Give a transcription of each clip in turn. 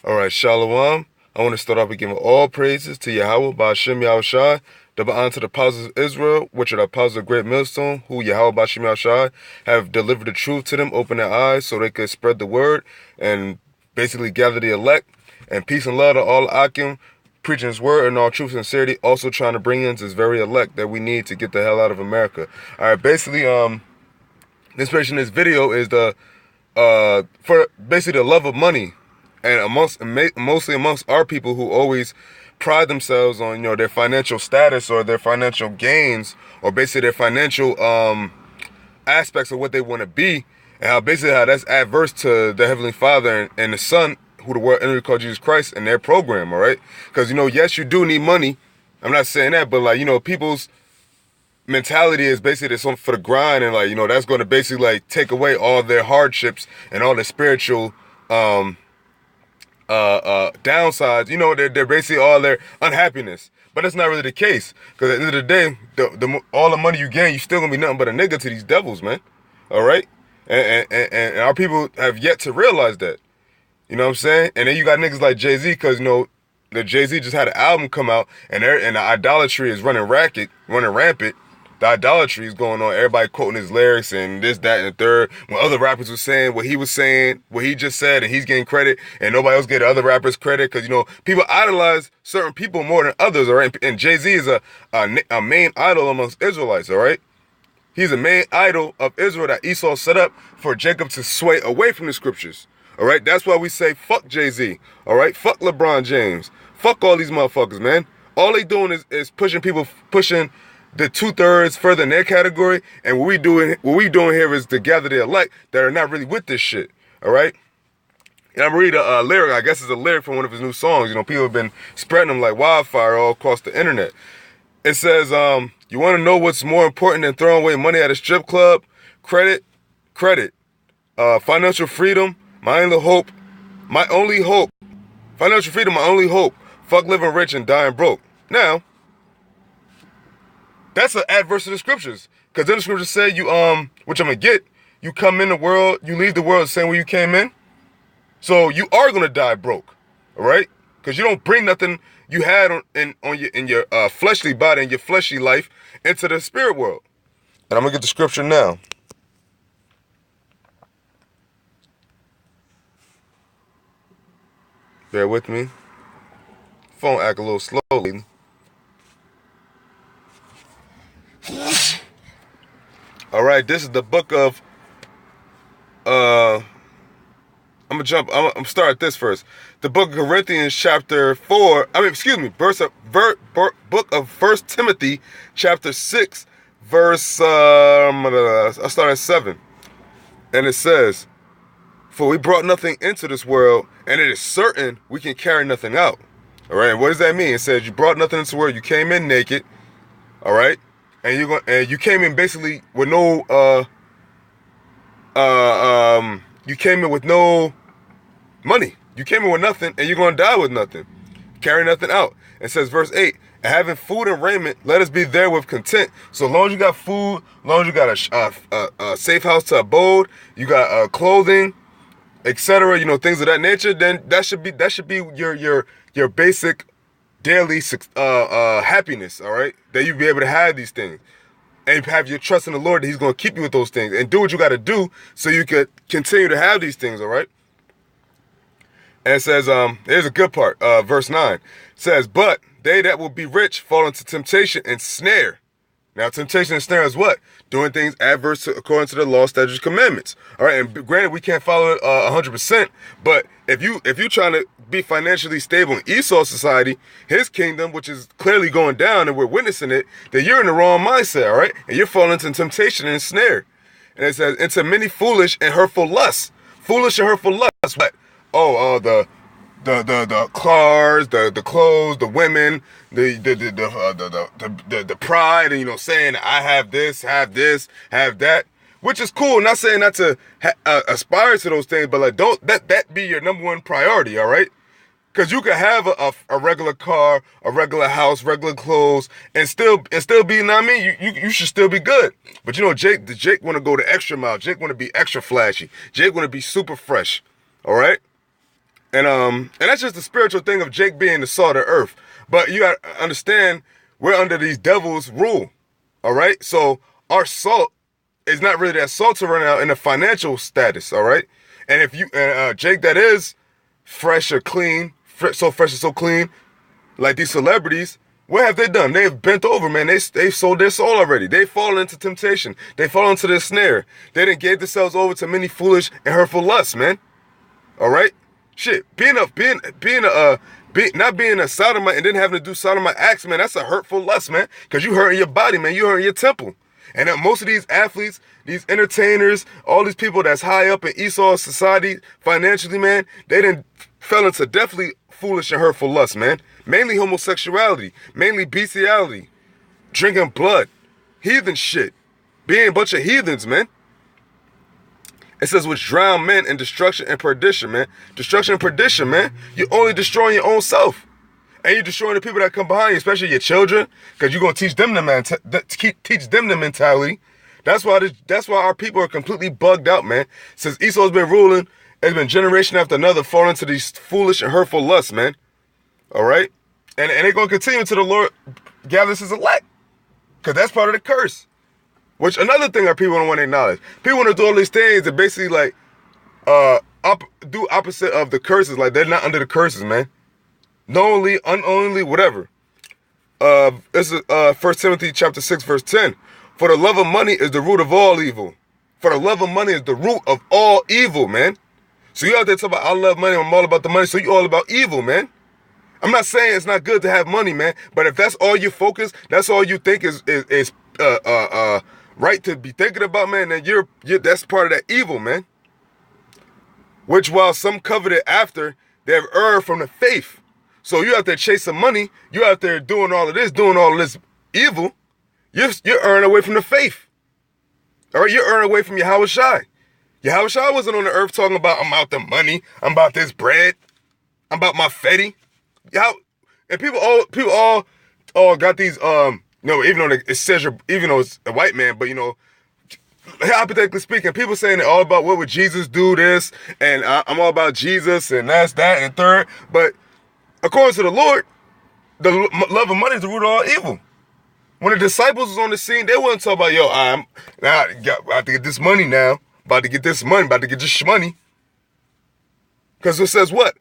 All right, Shalom. I want to start off with giving all praises to Yahweh Ba'Shem Yahushai, double honor to the apostles of Israel, which are the apostles of great millstone, who Yahweh Ba'Shem Yahushai have delivered the truth to them, open their eyes so they could spread the word and basically gather the elect. And peace and love to all Akim, preaching his word in all truth and sincerity, also trying to bring in this very elect that we need to get the hell out of America. All right, basically, the inspiration of this video is for basically the love of money. And mostly amongst our people who always pride themselves on, their financial status or their financial gains or basically their financial aspects of what they want to be, and how that's adverse to the Heavenly Father and the Son, who the world enemy called Jesus Christ, and their program, all right? Because, yes, you do need money. I'm not saying that, but, people's mentality is basically this for the grind, and, that's going to basically, take away all their hardships and all their spiritual, downsides. They're basically all their unhappiness, but that's not really the case, because at the end of the day, all the money you gain, you still gonna be nothing but a nigga to these devils, man. All right, and our people have yet to realize that. You know what I'm saying? And then you got niggas like Jay-Z, because the Jay-Z just had an album come out, and the idolatry is running rampant. The idolatry is going on. Everybody quoting his lyrics and this, that, and the third. When other rappers were saying what he was saying, what he just said, and he's getting credit, and nobody else get other rappers credit, because people idolize certain people more than others. All right, and Jay-Z is a main idol amongst Israelites. All right, he's a main idol of Israel that Esau set up for Jacob to sway away from the scriptures. All right, that's why we say fuck Jay-Z. All right, fuck LeBron James. Fuck all these motherfuckers, man. All they doing is pushing the 2/3 further in their category, and what we doing here is to gather the elect that are not really with this shit. All right, and I'm reading a lyric. I guess it's a lyric from one of his new songs. People have been spreading them like wildfire all across the internet. It says, "You want to know what's more important than throwing away money at a strip club? Credit. Financial freedom, my only hope. Financial freedom, my only hope. Fuck living rich and dying broke." Now, that's an adverse to the scriptures, because then the scriptures say which I'm gonna get, you come in the world, you leave the world the same way you came in. So you are gonna die broke, all right? Because you don't bring nothing you had in your fleshly body and your fleshly life into the spirit world. And I'm gonna get the scripture now. Bear with me. Phone act a little slowly. All right, this is the book of, I'm gonna start at this first. The book of Corinthians chapter 4, book of 1 Timothy chapter 6, verse, I'll start at 7. And it says, "For we brought nothing into this world, and it is certain we can carry nothing out." All right, and what does that mean? It says you brought nothing into the world, you came in naked, all right? And you came in basically with no you came in with no money. You came in with nothing, and you're gonna die with nothing. Carry nothing out. It says verse 8, "And having food and raiment, let us be there with content." So long as you got food, long as you got a safe house to abode, you got clothing, etc., things of that nature, then that should be your basic daily happiness, all right? That you be able to have these things and have your trust in the Lord that he's going to keep you with those things, and do what you got to do so you could continue to have these things, all right? And it says, here's a good part, verse 9. It says, "But they that will be rich fall into temptation and snare." Now, temptation and snare is what? Doing things adverse according to the law, statutes, commandments. All right, and granted, we can't follow it 100%, but if you're trying to be financially stable in Esau's society, his kingdom, which is clearly going down, and we're witnessing it, then you're in the wrong mindset, all right? And you're falling into temptation and snare. And it says, "Into many foolish and hurtful lusts." Foolish and hurtful lusts, what? The cars, the clothes, the women, the pride, and saying I have this, have that, which is cool. Not saying not to aspire to those things, but don't let that be your number one priority. All right, because you can have a regular car, a regular house, regular clothes, and still be. You know what I mean? You should still be good. But Jake want to go the extra mile. Jake want to be extra flashy. Jake want to be super fresh. All right. And that's just the spiritual thing of Jake being the salt of the earth. But you gotta understand, we're under these devils' rule. All right? So our salt is not really that salty right now in the financial status, all right? And if you Jake that is fresh or clean, so fresh and so clean, like these celebrities, what have they done? They've bent over, man. They've sold their soul already. They've fallen into temptation. They fall into this snare. They done gave themselves over to many foolish and hurtful lusts, man. All right? Shit, not being a sodomite and then having to do sodomite acts, man, that's a hurtful lust, man. Because you hurting your body, man. You hurting your temple. And most of these athletes, these entertainers, all these people that's high up in Esau's society financially, man, they done fell into definitely foolish and hurtful lust, man. Mainly homosexuality, mainly bestiality, drinking blood, heathen shit, being a bunch of heathens, man. It says, which drown men in destruction and perdition, man. Destruction and perdition, man. You're only destroying your own self. And you're destroying the people that come behind you, especially your children, because you're going to teach them the mentality. That's why our people are completely bugged out, man. Since Esau's been ruling, it's been generation after another falling into these foolish and hurtful lusts, man. All right? And they're going to continue until the Lord gathers his elect, because that's part of the curse. Which another thing our people don't want to acknowledge. People want to do all these things and basically like do opposite of the curses. Like they're not under the curses, man. Knowingly, unknowingly, whatever. This is 1 Timothy chapter 6, verse 10. For the love of money is the root of all evil. For the love of money is the root of all evil, man. So you out there talking about, I love money, I'm all about the money, so you all about evil, man. I'm not saying it's not good to have money, man, but if that's all you focus, that's all you think is right to be thinking about, man, then you're that's part of that evil, man. Which while some coveted after, they have erred from the faith. So you out there chasing money, you out there doing all of this evil, you're earning away from the faith. All right, you're earning away from Yahweh Shai. Yahweh Shai wasn't on the earth talking about, I'm out the money, I'm about this bread, I'm about my fetty. And people all got these, even though it says even though it's a white man, but hypothetically speaking, people saying it all about what would Jesus do this, and I'm all about Jesus, and that's that, and third. But according to the Lord, the love of money is the root of all evil. When the disciples was on the scene, they wasn't talking about, I'm about to get this money now, about to get this money. Because it says what?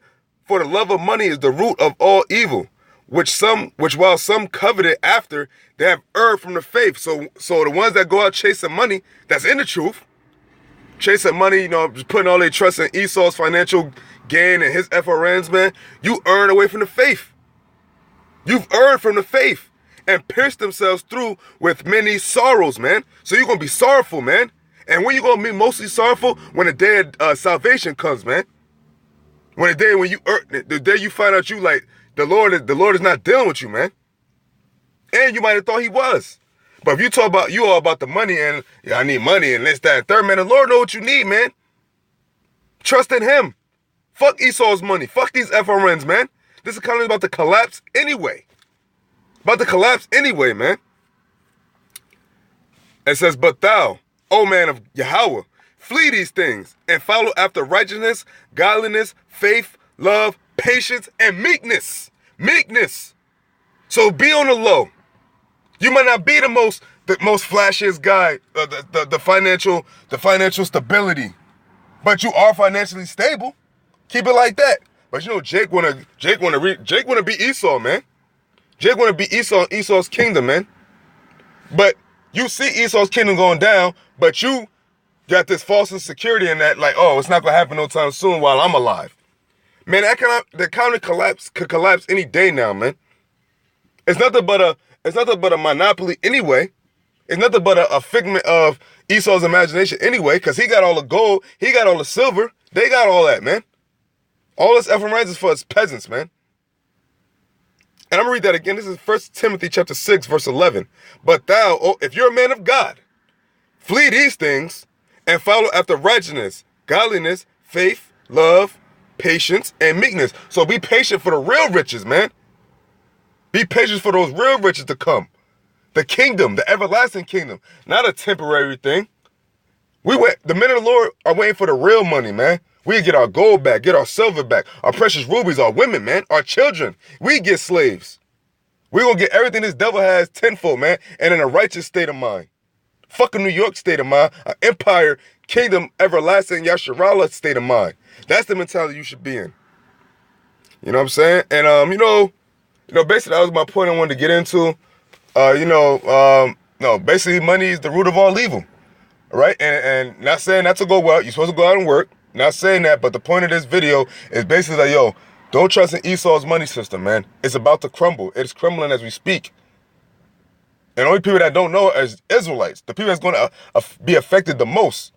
For the love of money is the root of all evil, which while some coveted after, they have erred from the faith. So the ones that go out chasing money, that's in the truth, chasing money, just putting all their trust in Esau's financial gain and his FRNs, man, you earn away from the faith. You've earned from the faith and pierced themselves through with many sorrows, man. So you're going to be sorrowful, man. And when you're going to be mostly sorrowful? When the day of salvation comes, man. When the day you find out you like, the Lord is not dealing with you, man. And you might have thought he was. But if you talk about, you all about the money and, I need money and this, that, and third, man, the Lord know what you need, man. Trust in him. Fuck Esau's money. Fuck these FRNs, man. This economy is about to collapse anyway. Man. It says, but thou, O man of Yahweh, flee these things and follow after righteousness, godliness, faith, love, patience, and meekness. Meekness. So be on the low. You might not be the most flashiest guy, the financial stability, but you are financially stable. Keep it like that. But Jake wanna be Esau, man. Jake wanna be Esau's kingdom, man. But you see Esau's kingdom going down, but you got this false insecurity in that, like, oh, it's not gonna happen no time soon while I'm alive. Man, the economy could collapse any day now, man. It's nothing but a monopoly anyway. It's nothing but a figment of Esau's imagination anyway, because he got all the gold, he got all the silver, they got all that, man. All this FRN is for his peasants, man. And I'm gonna read that again. This is 1 Timothy chapter 6, verse 11. But thou, if you're a man of God, flee these things and follow after righteousness, godliness, faith, love, patience, and meekness. So be patient for the real riches, man. Be patient for those real riches to come. The kingdom, the everlasting kingdom, not a temporary thing. The men of the Lord are waiting for the real money, man. We get our gold back, get our silver back, our precious rubies, our women, man, our children. We get slaves. We gonna get everything this devil has tenfold, man, and in a righteous state of mind. Fucking New York state of mind, an empire, kingdom, everlasting, Yasharala state of mind. That's the mentality you should be in. You know what I'm saying? And basically that was my point I wanted to get into. Basically money is the root of all evil. Right? And not saying not to go out. You're supposed to go out and work. Not saying that, but the point of this video is basically like, yo, don't trust in Esau's money system, man. It's about to crumble. It's crumbling as we speak. And only people that don't know is Israelites. The people that's going to be affected the most.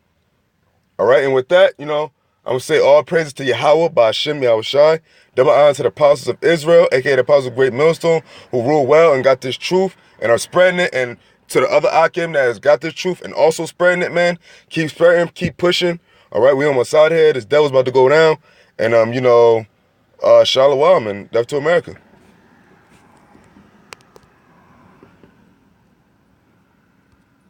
All right? And with that, I'm going to say all praises to Yahweh by Hashem Yahushai. Double honor to the apostles of Israel, a.k.a. the apostles of Great Millstone, who rule well and got this truth and are spreading it. And to the other Akim that has got this truth and also spreading it, man, keep spreading, keep pushing. All right, we almost out here. This devil's about to go down. And, Shalom and death to America.